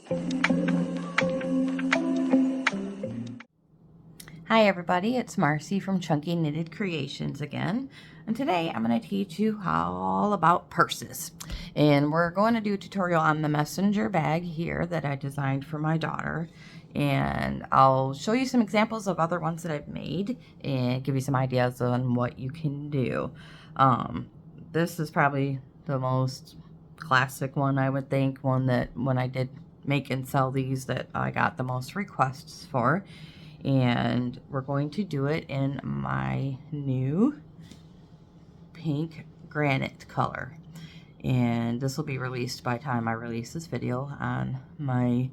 Hi everybody, it's Marcy from Chunky Knitted Creations again, and today I'm going to teach you all about purses. And we're going to do a tutorial on the messenger bag here that I designed for my daughter, and I'll show you some examples of other ones that I've made and give you some ideas on what you can do. This is probably the most classic one, I would think, one that when I did make and sell these that I got the most requests for. And we're going to do it in my new pink granite color. And this will be released by the time I release this video on my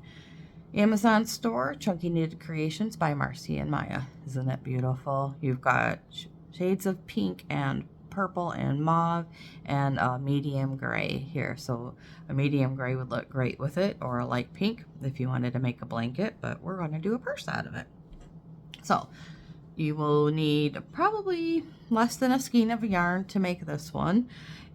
Amazon store, Chunky Knitted Creations by Marcy and Maya. Isn't that beautiful? You've got shades of pink and purple and mauve and a medium gray here. So a medium gray would look great with it, or a light pink if you wanted to make a blanket, but we're going to do a purse out of it. So you will need probably less than a skein of yarn to make this one.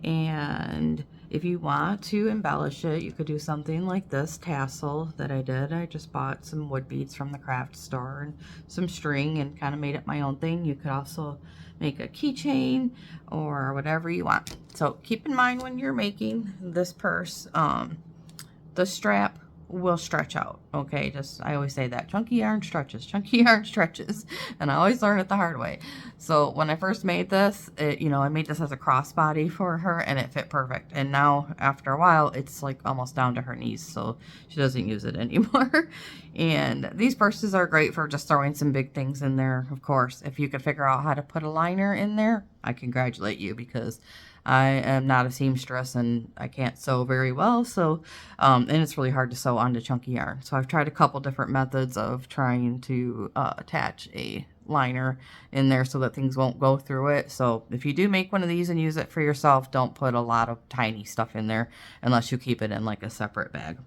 And if you want to embellish it, you could do something like this tassel that I did. I just bought some wood beads from the craft store and some string and kind of made it my own thing. You could also make a keychain or whatever you want. So keep in mind when you're making this purse, the strap will stretch out. Okay, just I always say that chunky yarn stretches, and I always learn it the hard way. So when I first made this, I made this as a crossbody for her, and it fit perfect. And now after a while, it's like almost down to her knees, so she doesn't use it anymore. And these purses are great for just throwing some big things in there. Of course, if you could figure out how to put a liner in there, I congratulate you, because I am not a seamstress and I can't sew very well, so and it's really hard to sew onto chunky yarn. So I've tried a couple different methods of trying to attach a liner in there so that things won't go through it. So if you do make one of these and use it for yourself, don't put a lot of tiny stuff in there unless you keep it in like a separate bag.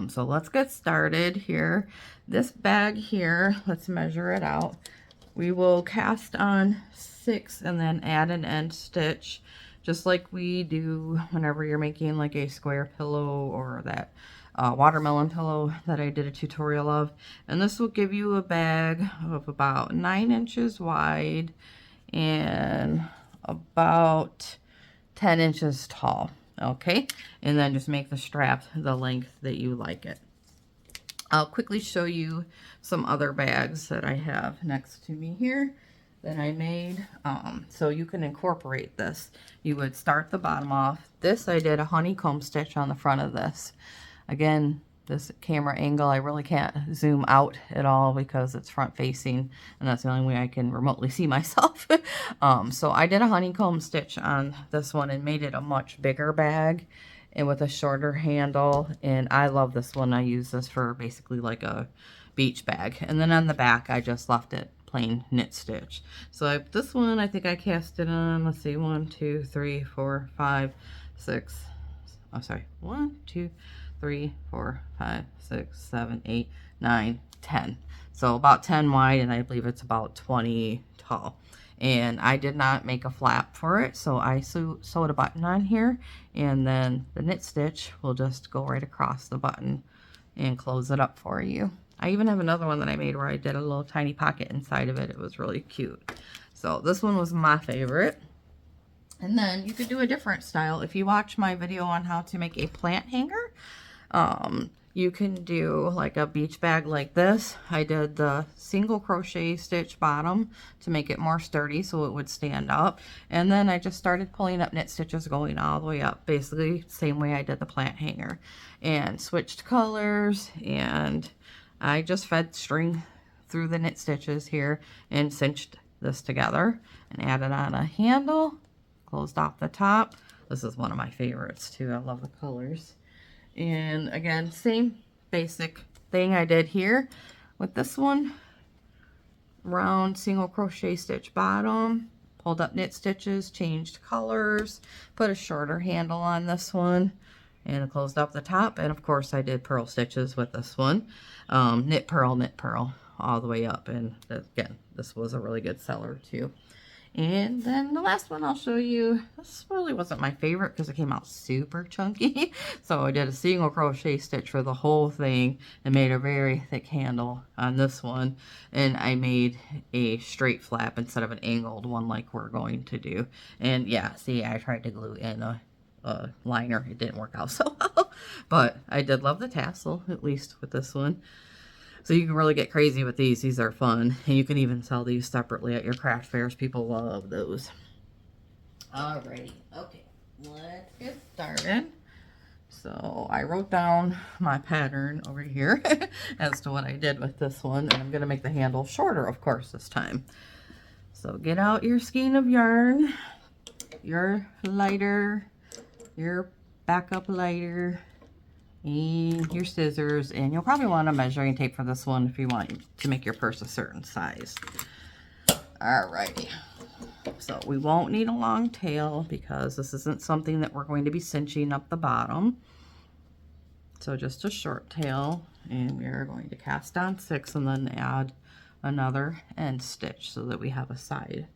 So let's get started here. This bag here, let's measure it out. We will cast on 6 and then add an end stitch, just like we do whenever you're making like a square pillow or that watermelon pillow that I did a tutorial of. And this will give you a bag of about 9 inches wide and about 10 inches tall. Okay, and then just make the strap the length that you like it. I'll quickly show you some other bags that I have next to me here that I made. So you can incorporate this. You would start the bottom off. This I did a honeycomb stitch on the front of this. Again, this camera angle, I really can't zoom out at all because it's front facing, and that's the only way I can remotely see myself. So I did a honeycomb stitch on this one and made it a much bigger bag and with a shorter handle, and I love this one. I use this for basically like a beach bag. And then on the back I just left it plain knit stitch. So this one I think I cast it on, let's see, 1 2 3 4 5 6, oh sorry, 1 2 3 4 5 6 7 8 9 10. So about 10 wide, and I believe it's about 20 tall. And I did not make a flap for it, so I sewed a button on here, and then the knit stitch will just go right across the button and close it up for you. I even have another one that I made where I did a little tiny pocket inside of it. It was really cute. So this one was my favorite. And then you could do a different style. If you watch my video on how to make a plant hanger, you can do like a beach bag like this. I did the single crochet stitch bottom to make it more sturdy so it would stand up. And then I just started pulling up knit stitches going all the way up, basically same way I did the plant hanger, and switched colors. And I just fed string through the knit stitches here and cinched this together and added on a handle, closed off the top. This is one of my favorites too. I love the colors. And again, same basic thing I did here with this one. Round single crochet stitch bottom, pulled up knit stitches, changed colors, put a shorter handle on this one, and closed up the top. And of course I did purl stitches with this one. Knit purl all the way up. And again, this was a really good seller too. And then the last one I'll show you, this really wasn't my favorite because it came out super chunky. So I did a single crochet stitch for the whole thing and made a very thick handle on this one. And I made a straight flap instead of an angled one like we're going to do. And yeah, see, I tried to glue in a liner. It didn't work out so well. But I did love the tassel, at least with this one. So you can really get crazy with these. These are fun. And you can even sell these separately at your craft fairs. People love those. Alrighty. Okay. Let's get started. So I wrote down my pattern over here as to what I did with this one. And I'm going to make the handle shorter, of course, this time. So get out your skein of yarn, your lighter, your backup lighter, and your scissors, and you'll probably want a measuring tape for this one if you want to make your purse a certain size. Alrighty, so we won't need a long tail because this isn't something that we're going to be cinching up the bottom. So just a short tail, and we're going to cast on 6 and then add another end stitch so that we have a side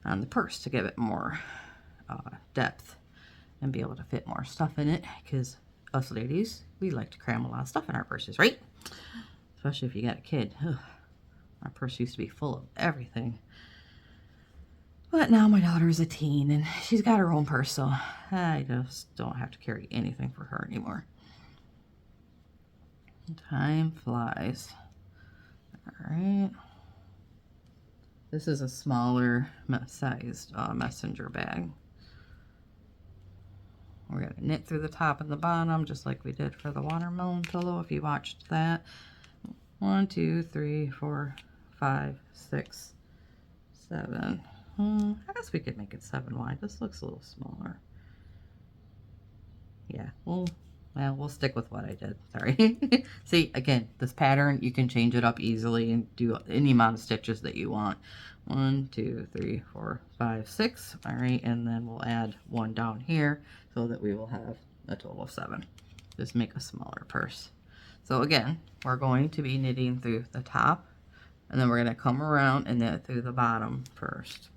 on the purse to give it more depth and be able to fit more stuff in it, because us ladies, we like to cram a lot of stuff in our purses, right? Especially if you got a kid. Ugh, my purse used to be full of everything. But now my daughter's a teen and she's got her own purse, so I just don't have to carry anything for her anymore. Time flies. Alright. This is a smaller sized messenger bag. We're going to knit through the top and the bottom just like we did for the watermelon pillow if you watched that. 1, 2, 3, 4, 5, 6, 7. I guess we could make it 7 wide. This looks a little smaller. Yeah, we'll stick with what I did. Sorry. See, again, this pattern, you can change it up easily and do any amount of stitches that you want. 1, 2, 3, 4, 5, 6. All right, and then we'll add 1 down here so that we will have a total of 7. Just make a smaller purse. So again, we're going to be knitting through the top, and then we're going to come around and knit through the bottom first.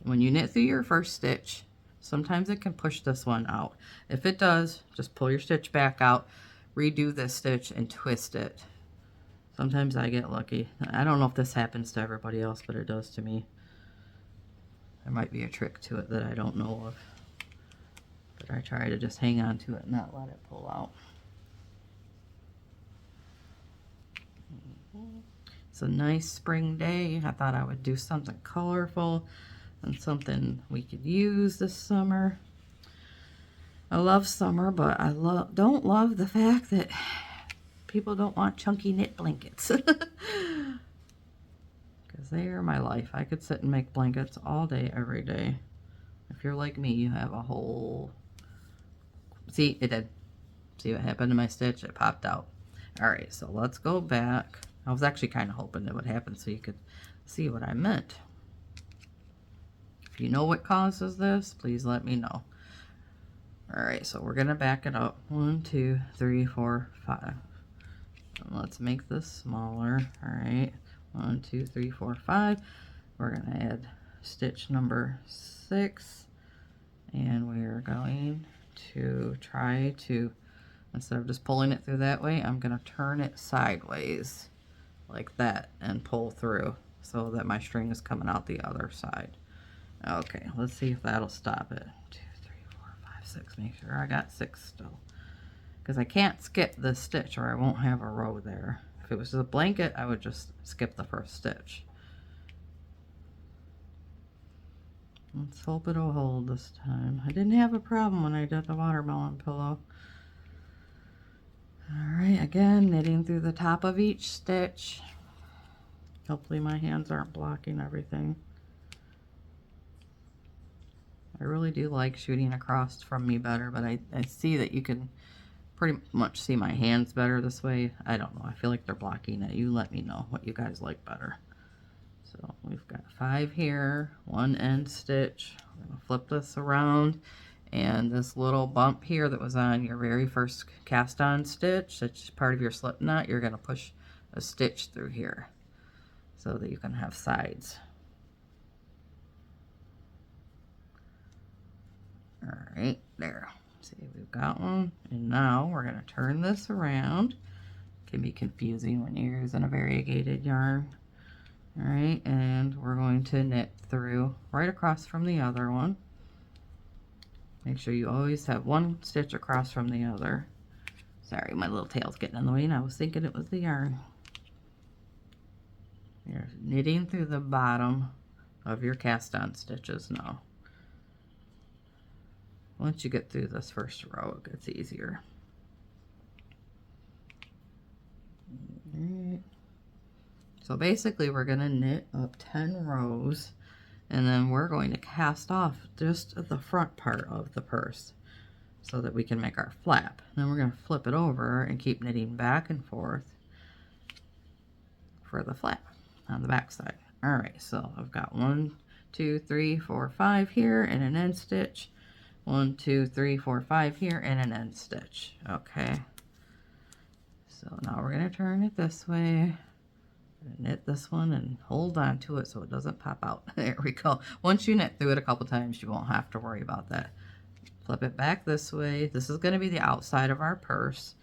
When you knit through your first stitch, sometimes it can push this one out. If it does, just pull your stitch back out, redo this stitch, and twist it. Sometimes I get lucky. I don't know if this happens to everybody else, but it does to me. There might be a trick to it that I don't know of. But I try to just hang on to it and not let it pull out. It's a nice spring day. I thought I would do something colorful and something we could use this summer. I love summer, but I don't love the fact that people don't want chunky knit blankets. Because they are my life. I could sit and make blankets all day, every day. If you're like me, you have a whole... See, it did. See what happened to my stitch? It popped out. Alright, so let's go back. I was actually kind of hoping it would happen so you could see what I meant. If you know what causes this, please let me know. Alright, so we're going to back it up. 1, 2, 3, 4, 5. And let's make this smaller. Alright, 1, 2, 3, 4, 5. We're going to add stitch number 6. And we're going to try to, instead of just pulling it through that way, I'm going to turn it sideways like that and pull through so that my string is coming out the other side. Okay, let's see if that'll stop it. 2, 3, 4, 5, 6. Make sure I got 6 still. Because I can't skip this stitch or I won't have a row there. If it was a blanket, I would just skip the first stitch. Let's hope it'll hold this time. I didn't have a problem when I did the watermelon pillow. Alright, again, knitting through the top of each stitch. Hopefully my hands aren't blocking everything. I really do like shooting across from me better, but I see that you can pretty much see my hands better this way. I don't know. I feel like they're blocking it. You let me know what you guys like better. So we've got 5 here, 1 end stitch. I'm going to flip this around, and this little bump here that was on your very first cast on stitch, that's part of your slip knot, you're going to push a stitch through here so that you can have sides. All right, there. See, we've got one. And now we're going to turn this around. It can be confusing when you're using a variegated yarn. All right, and we're going to knit through right across from the other one. Make sure you always have one stitch across from the other. Sorry, my little tail's getting in the way and I was thinking it was the yarn. You're knitting through the bottom of your cast on stitches now. Once you get through this first row, it gets easier. Right. So basically we're going to knit up 10 rows and then we're going to cast off just the front part of the purse so that we can make our flap. Then we're going to flip it over and keep knitting back and forth for the flap on the back side. All right, so I've got 1, 2, 3, 4, 5 here and an end stitch. 1, 2, 3, 4, 5 here and an end stitch. Okay. So now we're going to turn it this way. Knit this one and hold on to it so it doesn't pop out. There we go. Once you knit through it a couple times, you won't have to worry about that. Flip it back this way. This is going to be the outside of our purse.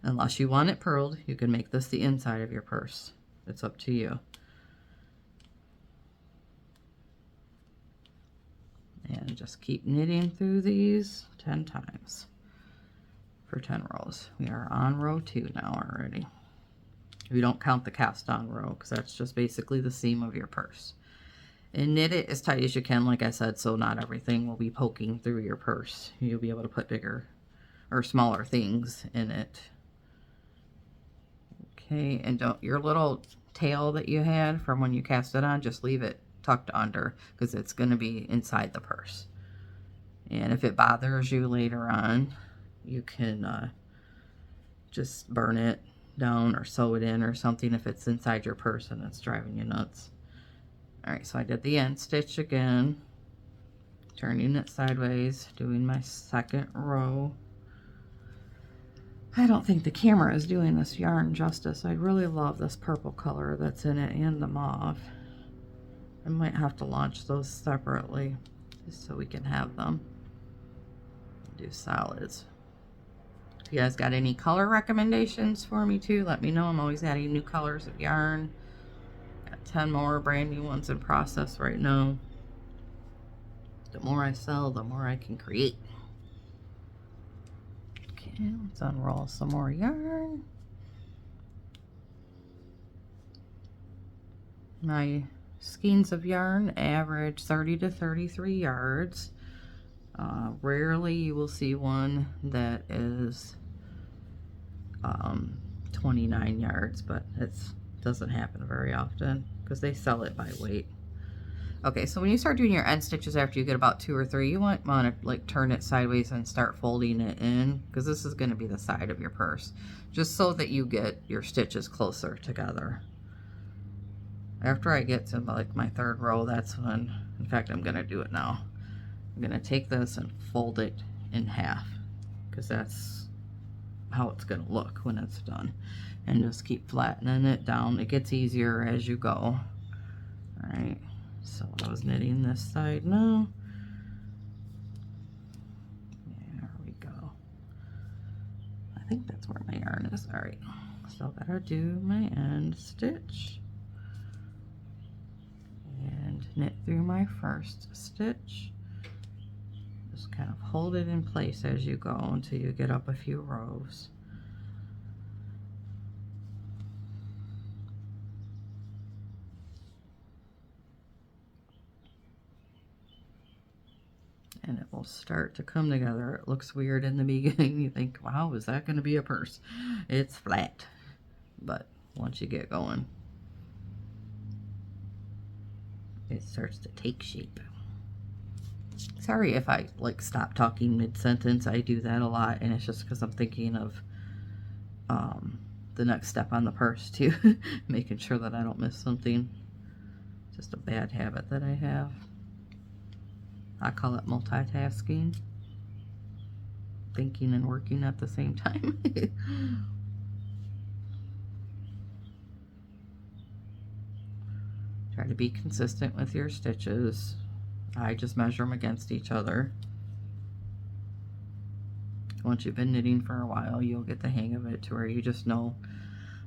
Unless you want it purled, you can make this the inside of your purse. It's up to you. And just keep knitting through these 10 times for 10 rows. We are on row 2 now already. We don't count the cast on row because that's just basically the seam of your purse. And knit it as tight as you can, like I said, so not everything will be poking through your purse. You'll be able to put bigger or smaller things in it. Okay, and don't, your little tail that you had from when you cast it on, just leave it tucked under because it's going to be inside the purse. And if it bothers you later on, you can just burn it down or sew it in or something if it's inside your purse and it's driving you nuts. All right, so I did the end stitch again, turning it sideways, doing my second row. I don't think the camera is doing this yarn justice. I really love this purple color that's in it and the mauve. I might have to launch those separately just so we can have them. Do solids. If you guys got any color recommendations for me too, let me know. I'm always adding new colors of yarn. Got 10 more brand new ones in process right now. The more I sell, the more I can create. Okay, let's unroll some more yarn. My skeins of yarn average 30 to 33 yards. Rarely you will see one that is 29 yards, but it doesn't happen very often because they sell it by weight. Okay, so when you start doing your end stitches after you get about 2 or 3, you want to like turn it sideways and start folding it in because this is going to be the side of your purse, just so that you get your stitches closer together. After I get to like my 3rd row, that's when, in fact, I'm going to do it now. I'm going to take this and fold it in half because that's how it's going to look when it's done. And just keep flattening it down. It gets easier as you go. All right, so I was knitting this side now. There we go. I think that's where my yarn is. All right, so I gotta do my end stitch and knit through my first stitch. Just kind of hold it in place as you go until you get up a few rows. And it will start to come together. It looks weird in the beginning. You think, wow, is that going to be a purse? It's flat. But once you get going, it starts to take shape. Sorry if I like stop talking mid-sentence. I do that a lot, and it's just because I'm thinking of the next step on the purse too. Making sure that I don't miss something. Just a bad habit that I have. I call it multitasking. Thinking and working at the same time. Try to be consistent with your stitches. I just measure them against each other. once you've been knitting for a while, you'll get the hang of it to where you just know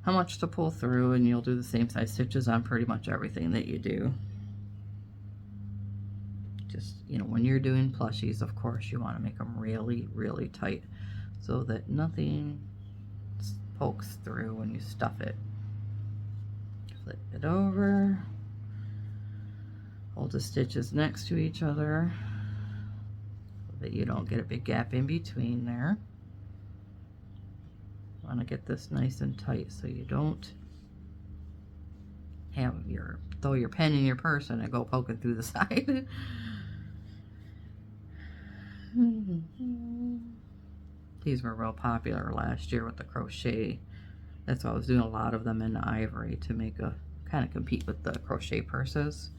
how much to pull through, and you'll do the same size stitches on pretty much everything that you do. Just, you know, when you're doing plushies, of course, you want to make them really, really tight so that nothing pokes through when you stuff it. Flip it over. Hold the stitches next to each other so that you don't get a big gap in between there. You want to get this nice and tight so you don't have throw your pen in your purse and it go poking through the side. These were real popular last year with the crochet. That's why I was doing a lot of them in ivory to make a kind of compete with the crochet purses.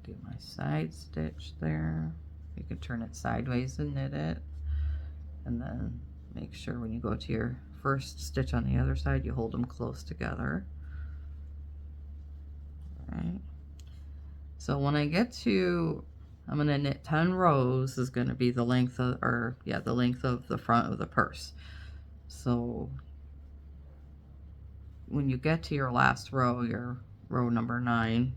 Do my side stitch there. You can turn it sideways and knit it, and then make sure when you go to your first stitch on the other side, you hold them close together. All right. So when I get to, I'm going to knit 10 rows is going to be the length of, the length of the front of the purse. So when you get to your last row, your row number 9,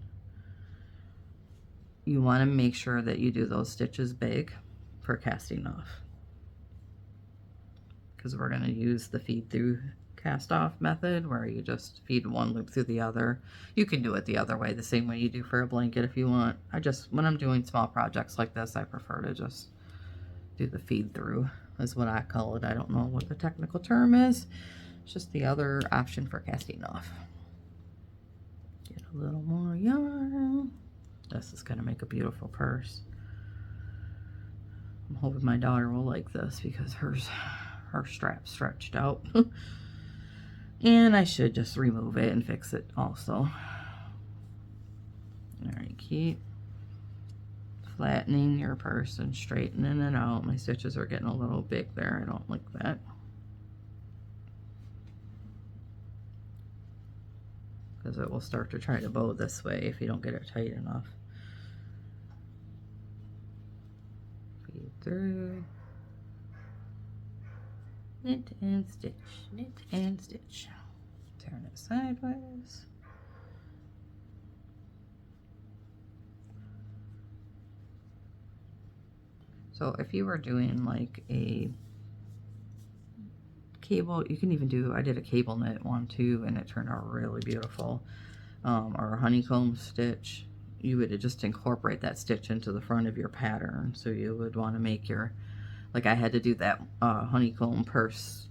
you want to make sure that you do those stitches big for casting off, because we're going to use the feed through cast off method where you just feed one loop through the other. You can do it the other way, the same way you do for a blanket if you want. When I'm doing small projects like this, I prefer to just do the feed through, is what I call it. I don't know what the technical term is. It's just the other option for casting off. Get a little more yarn. This is going to make a beautiful purse. I'm hoping my daughter will like this because her strap's stretched out. And I should just remove it and fix it also. Alright, keep flattening your purse and straightening it out. My stitches are getting a little big there. I don't like that. Because it will start to try to bow this way if you don't get it tight enough. Feed through. Knit and stitch, knit and stitch. Turn it sideways. So if you were doing like a cable, you can even do, I did a cable knit one too, and it turned out really beautiful. Or a honeycomb stitch. You would just incorporate that stitch into the front of your pattern. So you would want to make your, like I had to do that honeycomb purse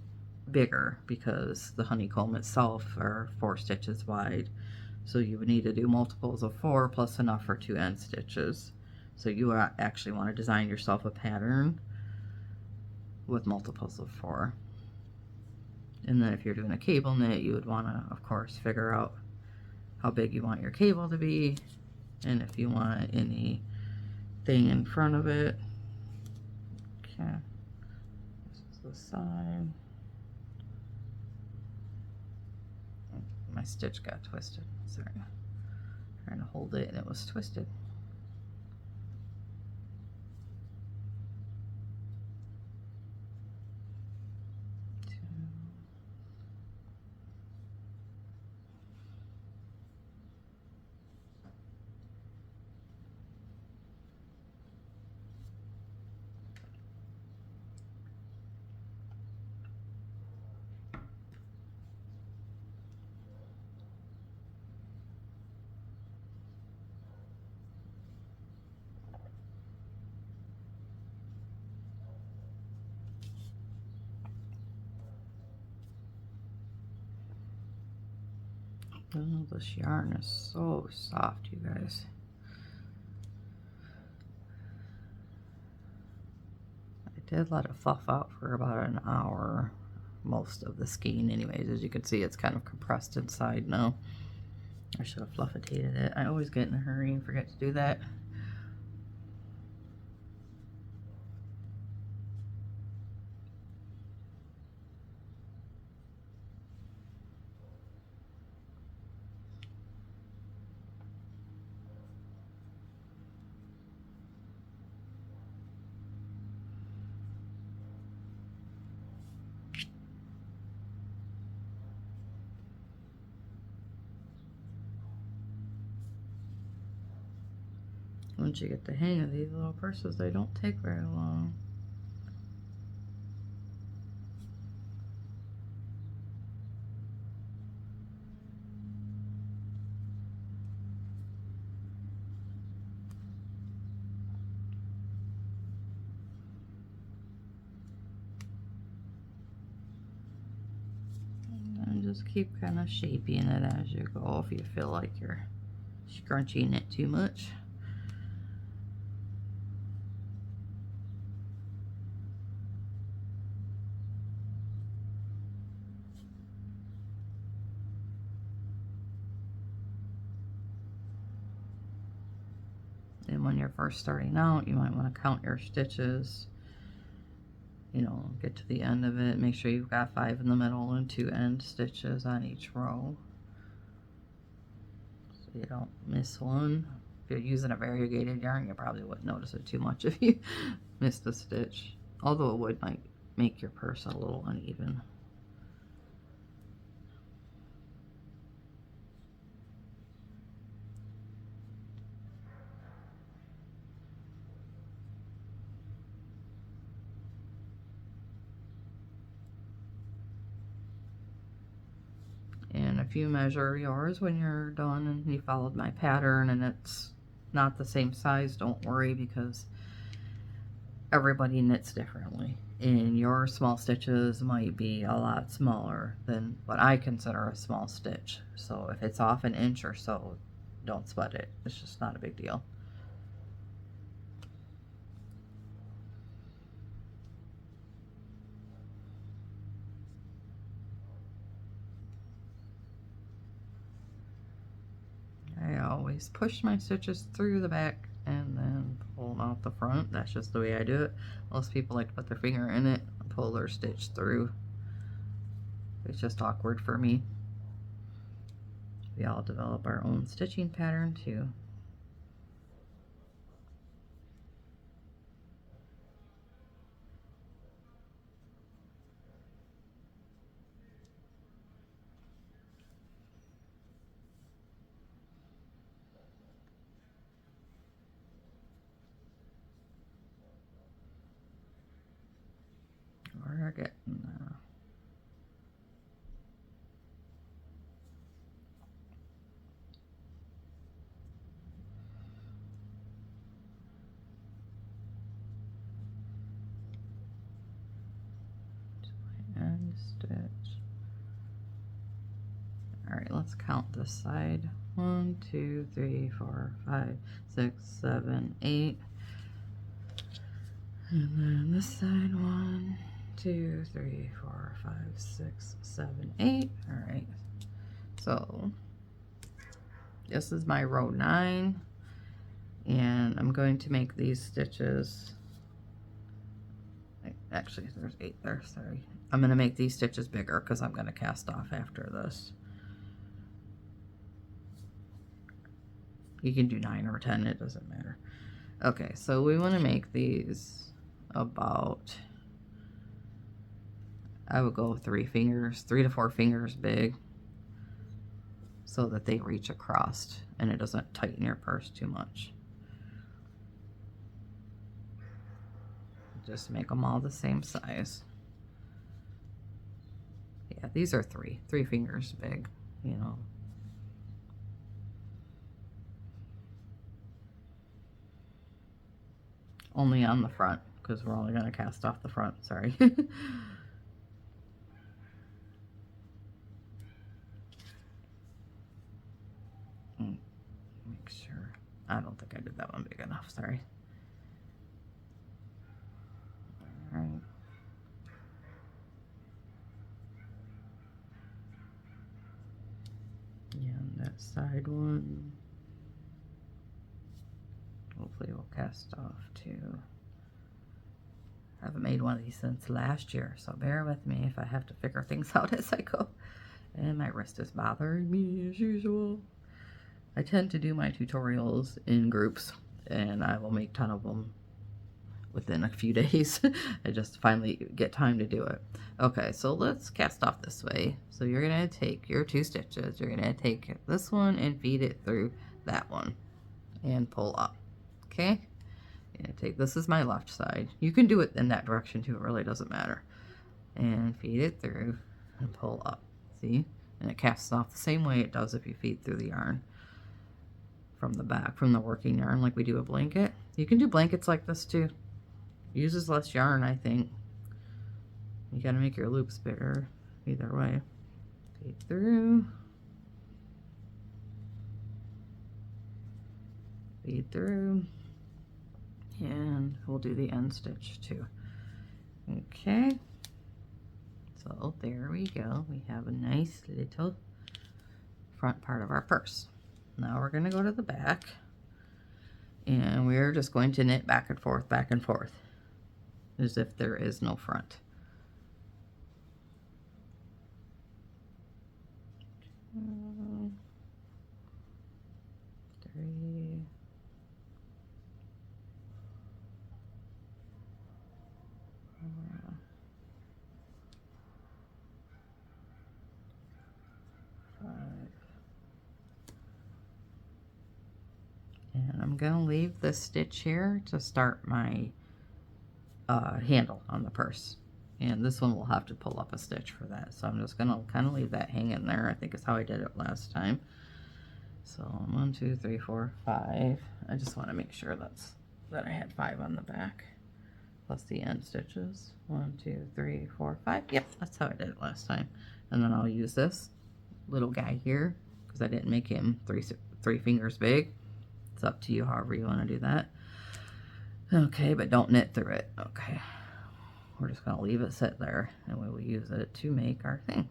bigger because the honeycomb itself are 4 stitches wide. So you would need to do multiples of 4 plus enough for 2 end stitches. So you actually want to design yourself a pattern with multiples of 4. And then if you're doing a cable knit, you would want to, of course, figure out how big you want your cable to be, and if you want anything in front of it. Okay, this is the side. My stitch got twisted. Sorry, trying to hold it and it was twisted. Oh, this yarn is so soft, you guys. I did let it fluff out for about an hour, most of the skein anyways. As you can see, it's kind of compressed inside now. I should have fluffitated it. I always get in a hurry and forget to do that. Once you get the hang of these little purses, they don't take very long. And just keep kind of shaping it as you go if you feel like you're scrunching it too much. And when you're first starting out, you might want to count your stitches. You know, get to the end of it, make sure you've got 5 in the middle and 2 end stitches on each row, so you don't miss one. If you're using a variegated yarn, you probably wouldn't notice it too much if you missed a stitch, although it would might make your purse a little uneven. And if you measure yours when you're done and you followed my pattern and it's not the same size, don't worry, because everybody knits differently. And your small stitches might be a lot smaller than what I consider a small stitch. So if it's off an inch or so, don't sweat it. It's just not a big deal. I always push my stitches through the back and then pull them out the front. That's just the way I do it. Most people like to put their finger in it and pull their stitch through. It's just awkward for me. We all develop our own stitching pattern too. We're getting end stitch. Alright, let's count this side. 1, 2, 3, 4, 5, 6, 7, 8. And then this side, 1, 2, 3, 4, 5, 6, 7, 8. Alright, so this is my row 9, and I'm going to make these stitches, actually there's 8 there, sorry. I'm going to make these stitches bigger because I'm going to cast off after this. You can do 9 or 10, it doesn't matter. Okay, so we want to make these about, I would go 3 fingers, 3 to 4 fingers big, so that they reach across and it doesn't tighten your purse too much. Just make them all the same size. Yeah, these are 3 fingers big, you know. Only on the front, because we're only going to cast off the front, sorry. Make sure, I don't think I did that one big enough, sorry. Alright. And that side one, hopefully we'll cast off too. I haven't made one of these since last year, so bear with me if I have to figure things out as I go. And my wrist is bothering me as usual. I tend to do my tutorials in groups, and I will make a ton of them within a few days. I just finally get time to do it. Okay, so let's cast off this way. So you're going to take your 2 stitches, you're going to take this one and feed it through that one and pull up. Okay, and take, this is my left side. You can do it in that direction too, it really doesn't matter. And feed it through and pull up, see? And it casts off the same way it does if you feed through the yarn from the back, from the working yarn, like we do a blanket. You can do blankets like this too. Uses less yarn, I think. You gotta make your loops bigger, either way. Feed through. Feed through. And we'll do the end stitch too. Okay. So there we go. We have a nice little front part of our purse. Now we're going to go to the back, and we're just going to knit back and forth, as if there is no front. 2, 3, 4, 5. And I'm going to leave this stitch here to start my handle on the purse. And this one will have to pull up a stitch for that. So I'm just going to kind of leave that hanging there. I think is how I did it last time. So 1, 2, 3, 4, 5. I just want to make sure that I had 5 on the back. Plus the end stitches. 1, 2, 3, 4, 5. Yep, that's how I did it last time. And then I'll use this little guy here because I didn't make him three fingers big. It's up to you however you want to do that. Okay, but don't knit through it. Okay. We're just going to leave it sit there, and we will use it to make our thing.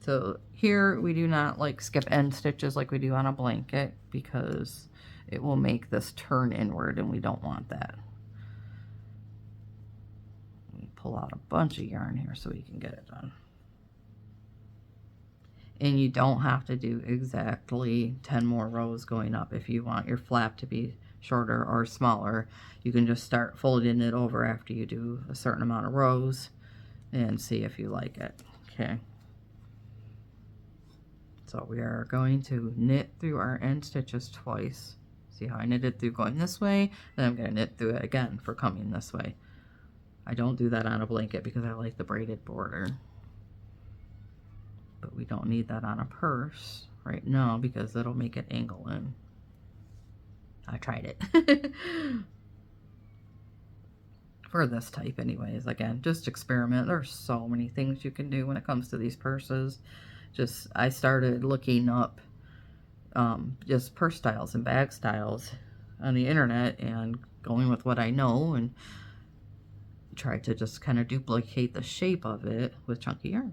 So here we do not like skip end stitches like we do on a blanket because it will make this turn inward, and we don't want that. We pull out a bunch of yarn here so we can get it done. And you don't have to do exactly 10 more rows going up. If you want your flap to be shorter or smaller, you can just start folding it over after you do a certain amount of rows and see if you like it. Okay. So we are going to knit through our end stitches twice. See how I knitted through going this way? Then I'm going to knit through it again for coming this way. I don't do that on a blanket because I like the braided border. But we don't need that on a purse right now because it'll make it angle in. I tried it. For this type anyways. Again, just experiment. There's so many things you can do when it comes to these purses. I started looking up just purse styles and bag styles on the internet and going with what I know and try to just kind of duplicate the shape of it with chunky yarn.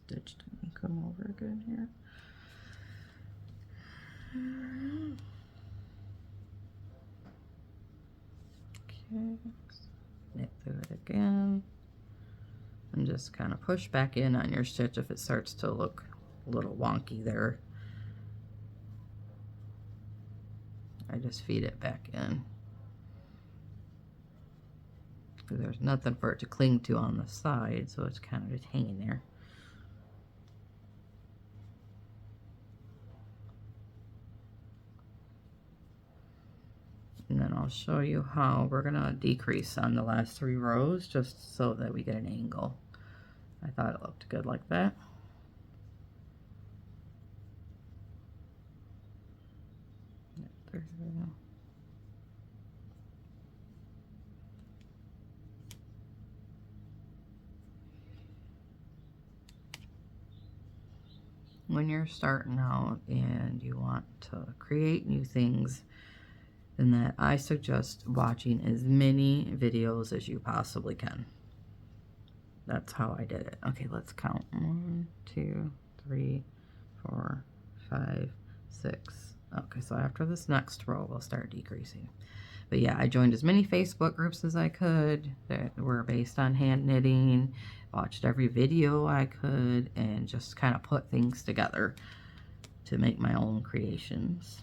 Stitch didn't come over good here. Okay, knit through it again, and just kind of push back in on your stitch if it starts to look a little wonky there. I just feed it back in because there's nothing for it to cling to on the side, so it's kind of just hanging there. And then I'll show you how we're going to decrease on the last 3 rows just so that we get an angle. I thought it looked good like that. When you're starting out and you want to create new things, then that I suggest watching as many videos as you possibly can. That's how I did it. Okay, let's count. 1, 2, 3, 4, 5, 6. Okay, so after this next row, we'll start decreasing. But yeah, I joined as many Facebook groups as I could that were based on hand knitting, watched every video I could, and just kind of put things together to make my own creations.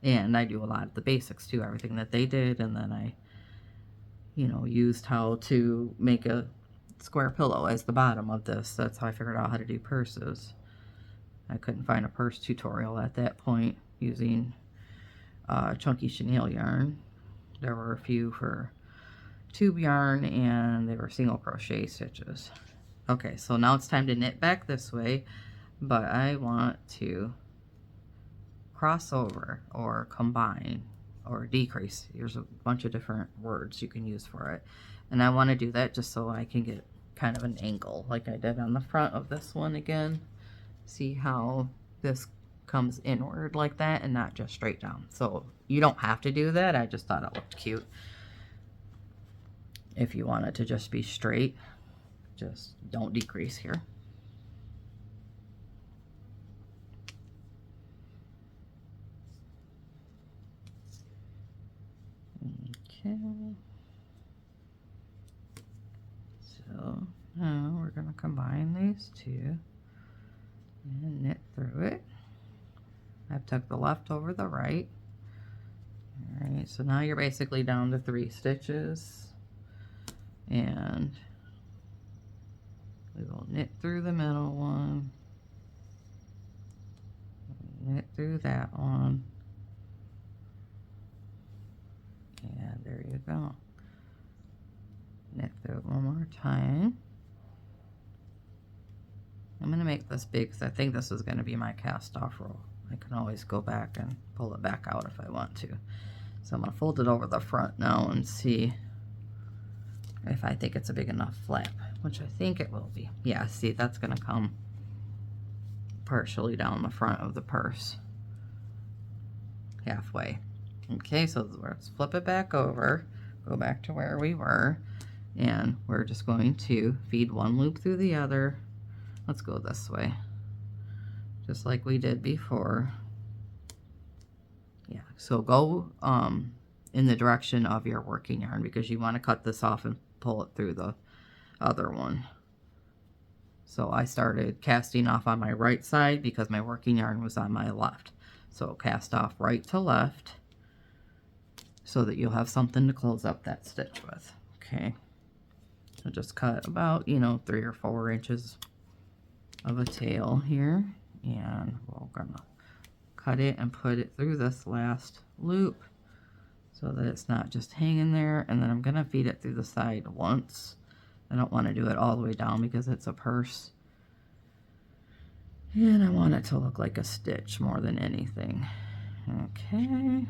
And I do a lot of the basics too, everything that they did, and then I you know, used how to make a square pillow as the bottom of this. That's how I figured out how to do purses. I couldn't find a purse tutorial at that point using chunky chenille yarn. There were a few for tube yarn, and they were single crochet stitches. Okay, so now it's time to knit back this way, but I want to cross over or combine or decrease. There's a bunch of different words you can use for it, and I want to do that just so I can get kind of an angle like I did on the front of this one again. See how this comes inward like that and not just straight down. So you don't have to do that. I just thought it looked cute. If you want it to just be straight, just don't decrease here. Okay. So now we're going to combine these two and knit through it. I've tucked the left over the right. Alright, so now you're basically down to 3 stitches. And we will knit through the middle one, knit through that one, and there you go. Knit through it one more time. I'm going to make this big because I think this is going to be my cast off roll. I can always go back and pull it back out if I want to. So I'm going to fold it over the front now and see if I think it's a big enough flap, which I think it will be. Yeah, see, that's going to come partially down the front of the purse, halfway. Okay, so let's flip it back over, go back to where we were, and we're just going to feed one loop through the other. Let's go this way, just like we did before. Yeah, so go in the direction of your working yarn, because you want to cut this off and pull it through the other one. So I started casting off on my right side because my working yarn was on my left. So cast off right to left so that you'll have something to close up that stitch with. Okay, so just cut about, you know, 3 or 4 inches of a tail here, and we're gonna cut it and put it through this last loop so that it's not just hanging there. And then I'm gonna feed it through the side once. I don't want to do it all the way down because it's a purse, and I want it to look like a stitch more than anything. Okay,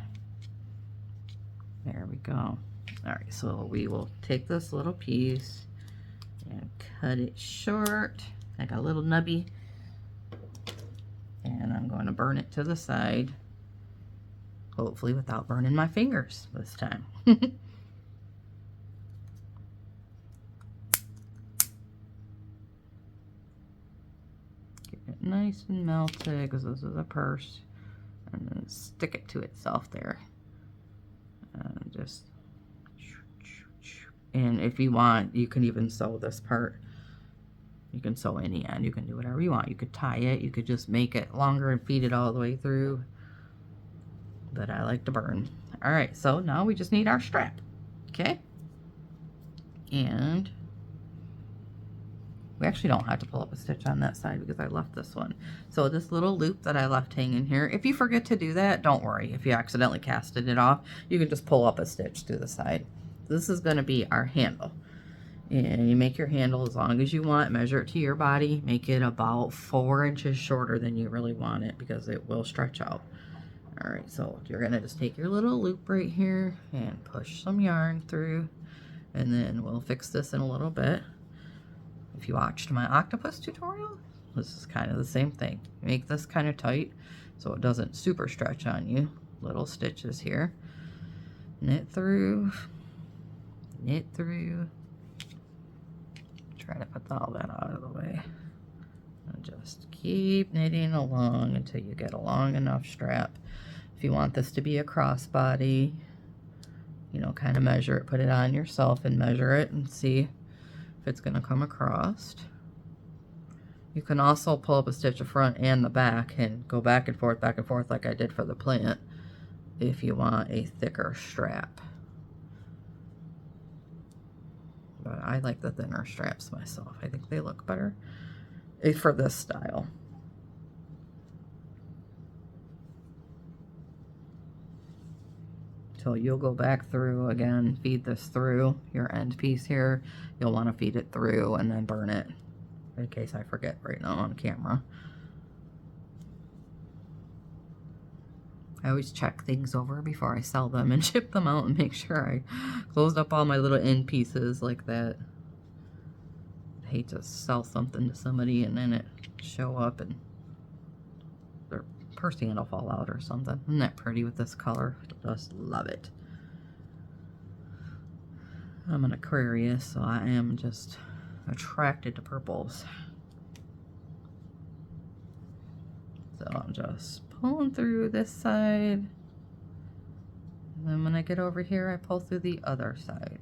there we go. All right, so we will take this little piece and cut it short like a little nubby, and I'm going to burn it to the side, hopefully without burning my fingers this time. Get it nice and melted because this is a purse, and then stick it to itself there, and just, and if you want, you can even sew this part. You can sew any end, you can do whatever you want. You could tie it, you could just make it longer and feed it all the way through, but I like to burn. All right, so now we just need our strap. Okay, and we actually don't have to pull up a stitch on that side because I left this one. So this little loop that I left hanging here, if you forget to do that, don't worry. If you accidentally casted it off, you can just pull up a stitch through the side. This is going to be our handle, and you make your handle as long as you want. Measure it to your body. Make it about 4 inches shorter than you really want it because it will stretch out. All right, so you're going to just take your little loop right here and push some yarn through, and then we'll fix this in a little bit. If you watched my octopus tutorial, this is kind of the same thing. Make this kind of tight so it doesn't super stretch on you. Little stitches here. Knit through, knit through. Try to put all that out of the way. And just keep knitting along until you get a long enough strap. If you want this to be a crossbody, you know, kind of measure it, put it on yourself and measure it and see if it's going to come across. You can also pull up a stitch the front and the back and go back and forth like I did for the plant if you want a thicker strap. But I like the thinner straps myself. I think they look better for this style. So you'll go back through again, feed this through your end piece here. You'll want to feed it through and then burn it, in case I forget right now on camera. I always check things over before I sell them and ship them out and make sure I closed up all my little end pieces like that. I hate to sell something to somebody and then it show up and their purse handle fall out or something. Isn't that pretty with this color? Just love it. I'm an Aquarius, so I am just attracted to purples. So I'm just pulling through this side. And then when I get over here, I pull through the other side.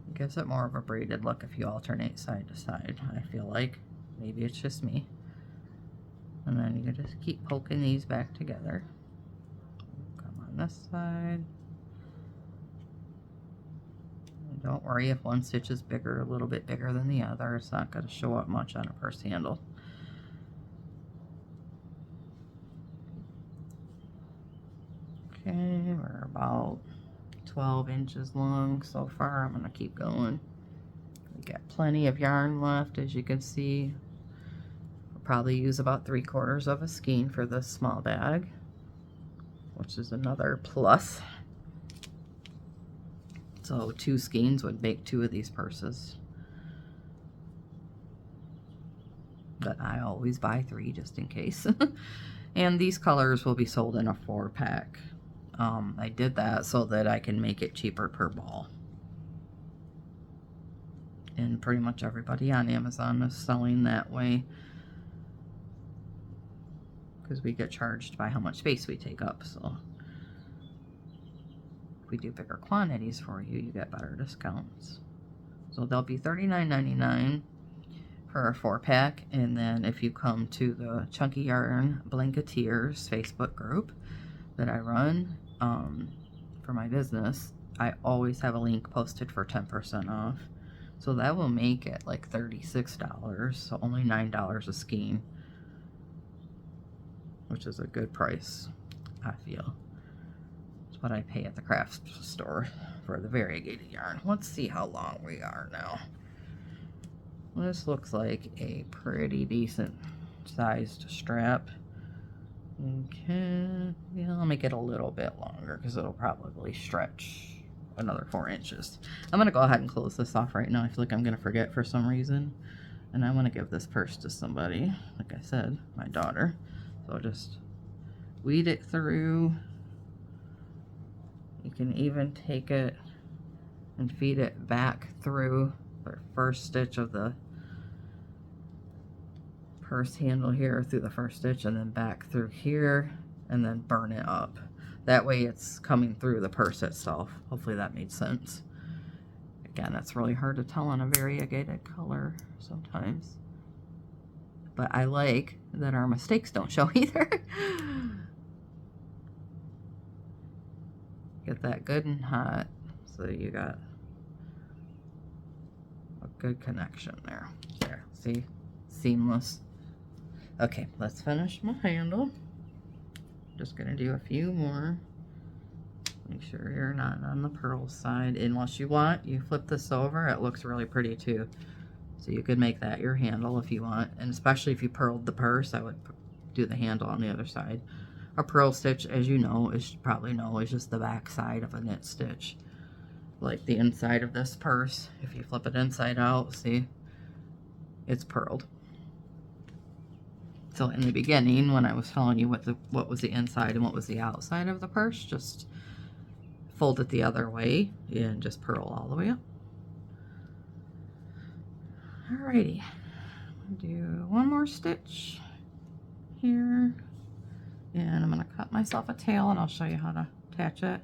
It gives it more of a braided look if you alternate side to side, I feel like. Maybe it's just me. And then you can just keep poking these back together. Come on this side. And don't worry if one stitch is bigger, a little bit bigger than the other. It's not going to show up much on a purse handle. Okay, we're about 12 inches long so far. I'm going to keep going. We got plenty of yarn left, as you can see. We'll probably use about 3/4 of a skein for this small bag, which is another plus. So 2 skeins would make 2 of these purses. But I always buy 3 just in case. And these colors will be sold in a 4-pack. I did that so that I can make it cheaper per ball. And pretty much everybody on Amazon is selling that way, because we get charged by how much space we take up. So if we do bigger quantities for you, you get better discounts. So they'll be $39.99 for a 4-pack. And then if you come to the Chunky Yarn Blanketeers Facebook group that I run for my business, I always have a link posted for 10% off. So that will make it like $36, so only $9 a skein, which is a good price, I feel. It's what I pay at the craft store for the variegated yarn. Let's see how long we are now. This looks like a pretty decent sized strap. Okay, yeah, I'll make it a little bit longer because it'll probably stretch another 4 inches. I'm going to go ahead and close this off right now. I feel like I'm going to forget for some reason. And I want to give this purse to somebody, like I said, my daughter. So I'll just weed it through. You can even take it and feed it back through the first stitch of the purse handle here, through the first stitch, and then back through here, and then burn it up. That way it's coming through the purse itself. Hopefully that made sense. Again, it's really hard to tell on a variegated color sometimes. But I like that our mistakes don't show either. Get that good and hot so you got a good connection there. There, see? Seamless. Okay, let's finish my handle. Just gonna do a few more. Make sure you're not on the purl side. Unless you want, you flip this over. It looks really pretty too. So you could make that your handle if you want. And especially if you purled the purse, I would do the handle on the other side. A purl stitch, as you know, is probably know, is just the back side of a knit stitch. Like the inside of this purse, if you flip it inside out, see, it's purled. So in the beginning, when I was telling you what was the inside and what was the outside of the purse, just fold it the other way and just purl all the way up. Alrighty, do one more stitch here, and I'm going to cut myself a tail, and I'll show you how to attach it.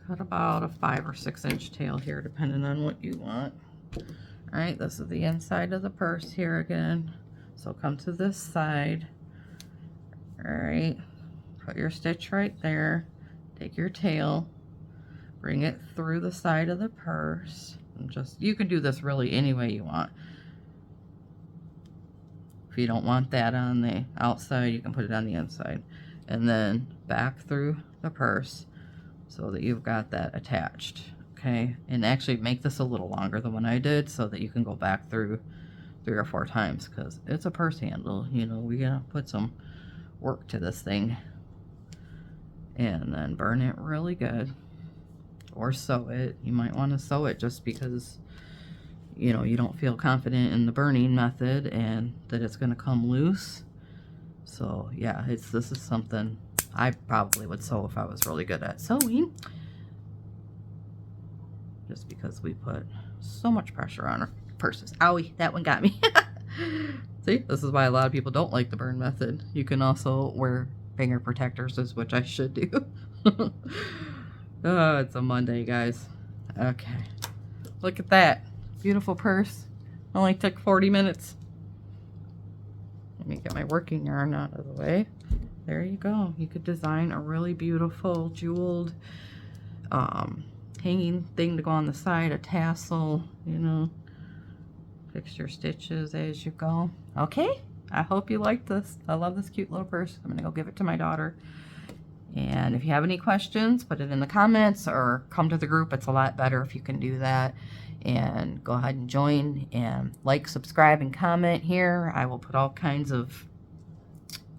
Cut about a 5 or 6 inch tail here, depending on what you want. Alright, this is the inside of the purse here again. So come to this side. Alright, put your stitch right there. Take your tail, bring it through the side of the purse. And just, you can do this really any way you want. If you don't want that on the outside, you can put it on the inside. And then back through the purse so that you've got that attached. Okay, and actually make this a little longer than what I did so that you can go back through 3 or 4 times, because it's a purse handle. You know, we gotta put some work to this thing. And then burn it really good, or sew it. You might want to sew it just because, you know, you don't feel confident in the burning method and that it's going to come loose. So yeah, this is something I probably would sew if I was really good at sewing, just because we put so much pressure on our purses. Owie, that one got me. See, this is why a lot of people don't like the burn method. You can also wear finger protectors, which I should do. Oh, it's a Monday, guys. Okay, look at that beautiful purse. Only took 40 minutes. Let me get my working yarn out of the way. There you go. You could design a really beautiful jeweled hanging thing to go on the side, a tassel, you know, fix your stitches as you go. Okay, I hope you liked this. I love this cute little purse. I'm gonna go give it to my daughter. And if you have any questions, put it in the comments or come to the group. It's a lot better if you can do that. And go ahead and join and like, subscribe, and comment here. I will put all kinds of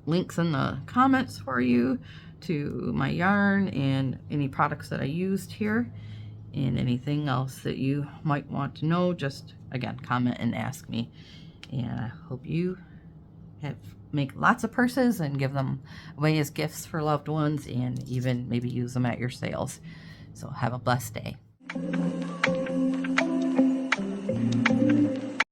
links in the comments for you to my yarn and any products that I used here, and anything else that you might want to know. Just again, comment and ask me. And I hope you make lots of purses and give them away as gifts for loved ones, and even maybe use them at your sales. So have a blessed day.